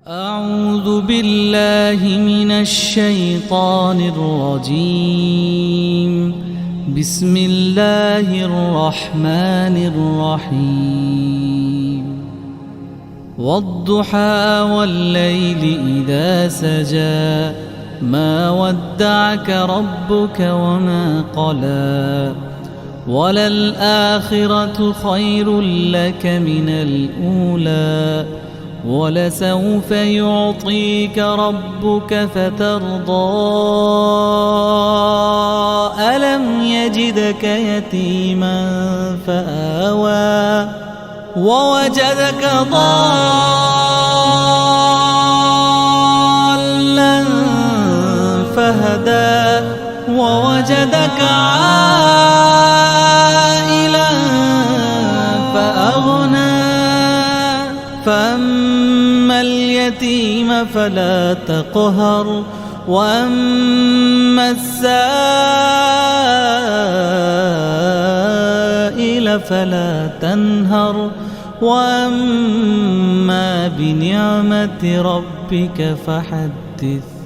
أعوذ بالله من الشيطان الرجيم. بسم الله الرحمن الرحيم. والضحى والليل إذا سجى ما ودعك ربك وما قلى وللآخرة خير لك من الأولى ولسوف يعطيك ربك فترضى ألم يجدك يتيما فآوى ووجدك ضالا فهدى ووجدك عائلا فأغنى فأما اليتيم فلا تقهر وأما السائل فلا تنهر وأما بنعمة ربك فحدث.